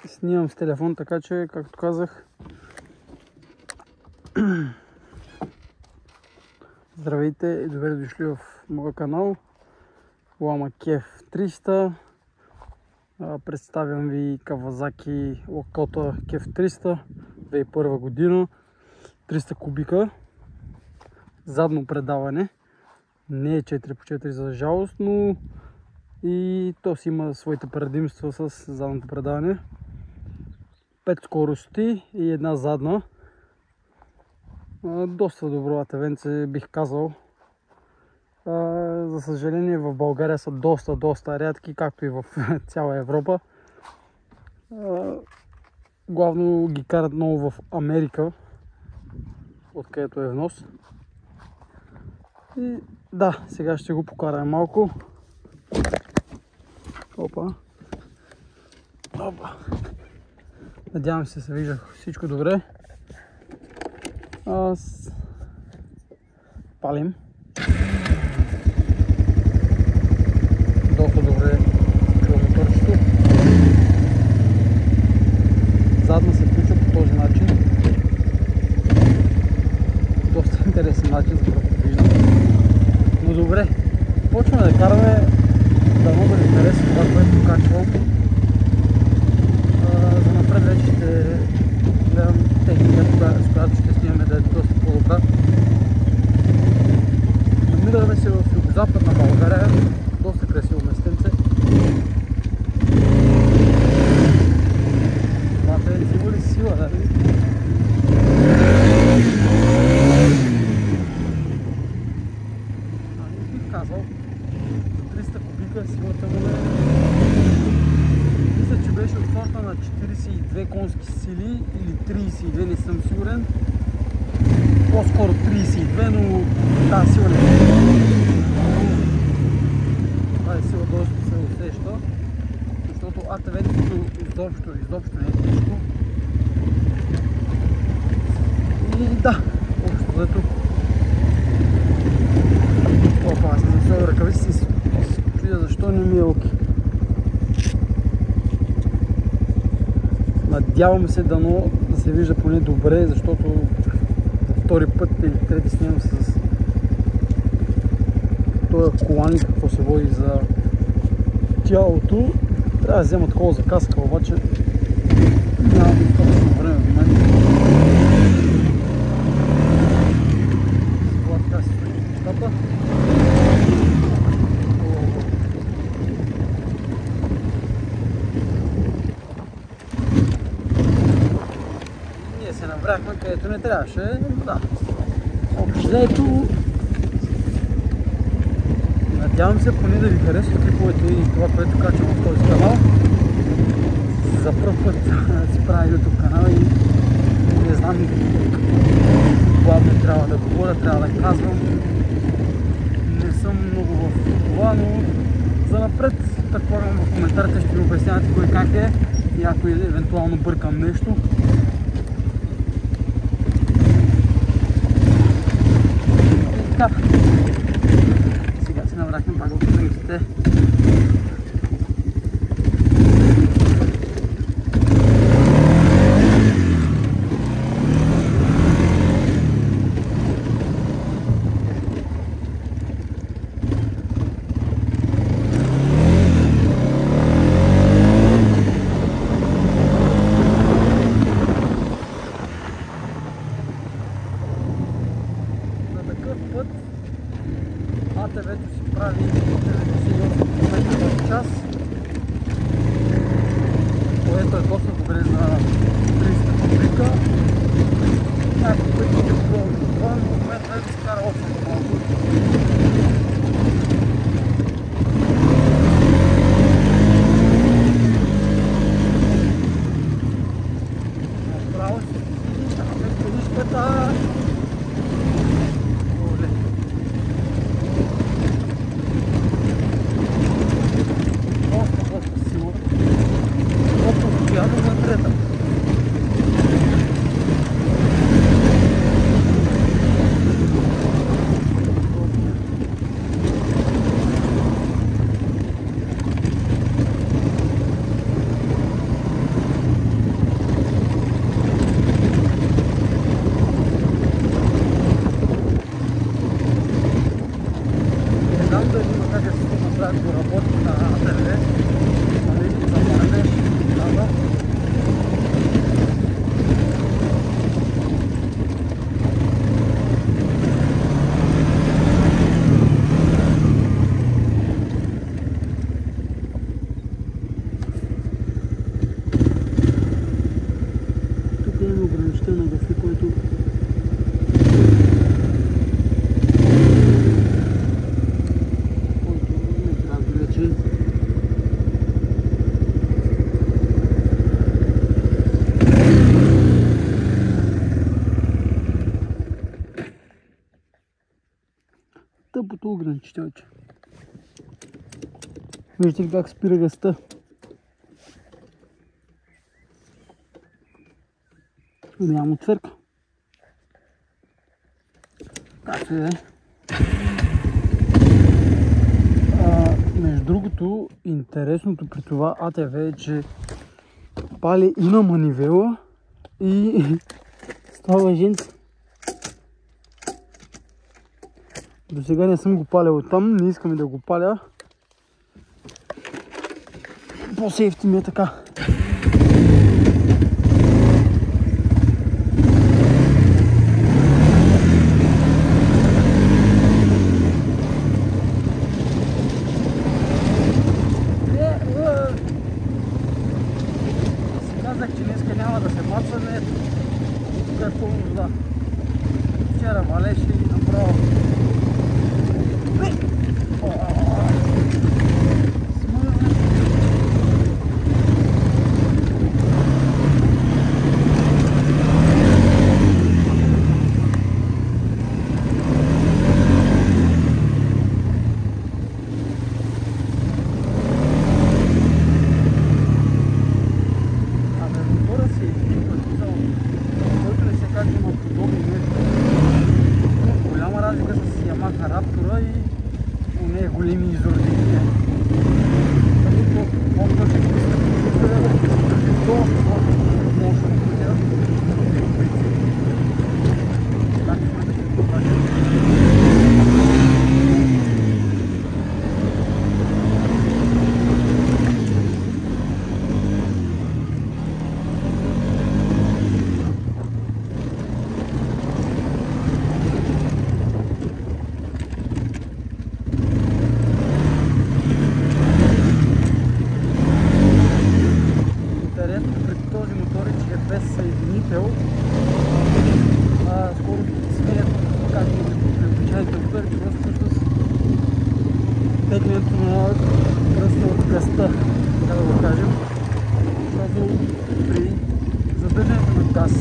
снимам с телефон, така че, както казах, здравейте и добре дошли в моя канал Lama KF300. Представям ви Kawasaki Lakota KF300 2001 година, 300 кубика, задно предаване. Не е 4x4 за жалост, но и то си има своите предимства с задното предаване. 5 скорости и една задна. Доста добро атевенце, бих казал. За съжаление в България са доста рядки, както и в цяла Европа. Главно ги карат много в Америка, откъдето е внос. И да, сега ще го покараме малко. Опа. Надявам се вижда всичко добре. Палим. Доста добре чува моторчето. Задна се включва по този начин. Доста интересен начин за виждам. Но добре, почваме да караме. Дано да ви хареса това, което покачвам. За напред вече ще гледам техниката, с която ще снимаме, да е доста по-добра. Намираме се в югозападна България, доста красиво местенце. Това е сила ли сила, да ви? Бих казал, 300 кубика силата му е... Мисля, че беше от сорта на 42 конски сили или 32, не съм сигурен. По-скоро 32, но тази сила не е. Тази сила доста се усеща, защото АТВ-то изобщо не е тежко. И да, общо взето. Опа, аз не сложа ръкавици и се чудя защо не ми е окей. Надявам се дано да се вижда поне добре, защото за втори път или трети снимам с този коланик, какво се води за тялото. Трябва да взема такова за каска, обаче няма достатъчно време в момента. Това така се случи нещата. Ние се набрахме където не трябваше, да. Общо надявам се поне да ви харесват клиповете и това, което качвам в този канал. За първ път си правя YouTube канал и не знам главно трябва да говоря, трябва да казвам. Не съм много в това, но за напред предполагам в коментарите ще ви обяснявате кой как е и ако евентуално бъркам нещо. И така. Сега се набрахме пак от линките. АТВ-то си прави 98 км в час, което е доста добре за 30 кубика. Някакво пъти ще пробвам това, но в момента се кара 8 малко. Направо си, така количката. Малкото ограничителче. Виждате как спира газта. Няма отвърка. Както и да е. Между другото, интересното при това АТВ е, че пали и на манивела и става въженце. До сега не съм го палял оттам, не искам и да го паля. По-сейфти ми е така. Казах, че днеска няма да се мацаме. Тук е пълно вода. Вчера валеше и направо. Раптора и уния големи изордения. Помня, че без съединител. Скоро сменят, както при обичайните мотори, просто с теглянето на пръста от газта, така да го кажем. Защото при задържането на газ,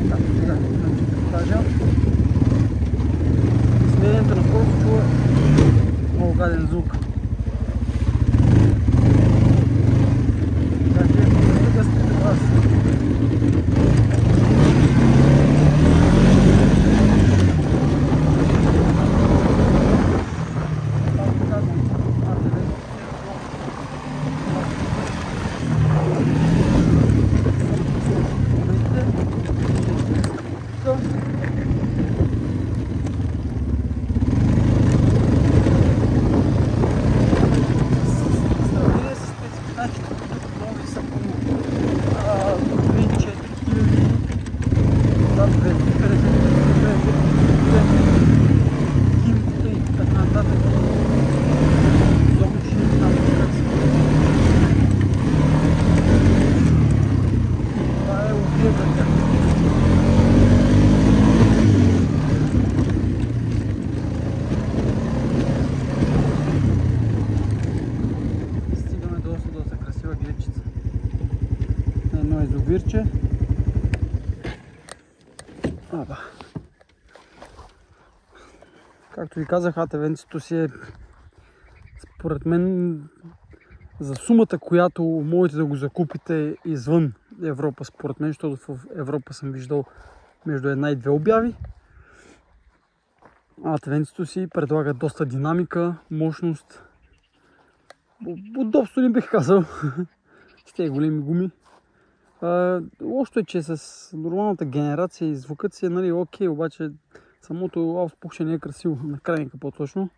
както сега ще го кажа, сменянето на скорост чува много гаден звук. Изовирче. Както ви казах, АТВ-цето си е според мен за сумата, която можете да го закупите извън Европа, според мен, защото в Европа съм виждал между една и две обяви. АТВ-цето си предлага доста динамика, мощност, удобство не бих казал, с тези големи гуми. Лошото е, че с нормалната генерация и звукът си е окей, обаче самото ауспухше не е красиво, на крайника по-точно.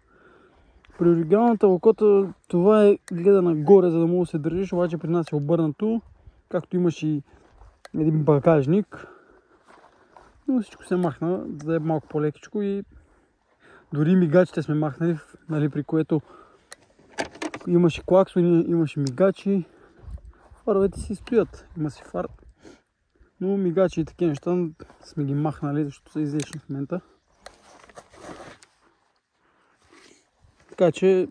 При оригиналната локота това е гледа нагоре, за да може да се държиш, обаче при нас е обърнато, както имаш и един багажник. Но всичко се махна, за да е малко по-лекичко и дори мигачите сме махнали, при което имаше клаксони, имаше мигачи. Фаровете си стоят, има си фар, но мигачи и такива неща сме ги махнали, защото са излишни в момента. Така че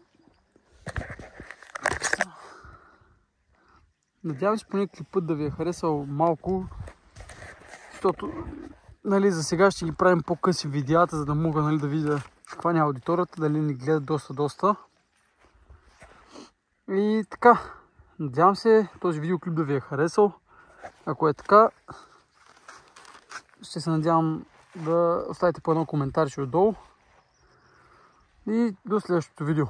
надявам се по някакъв път да ви е харесал малко, защото за сега ще ги правим по-къси видеята, за да мога да видя каква ни е аудиторията, дали ни гледат доста. И така, надявам се този видеоклип да ви е харесал. Ако е така, ще се надявам да оставите по едно коментарче отдолу. И до следващото видео.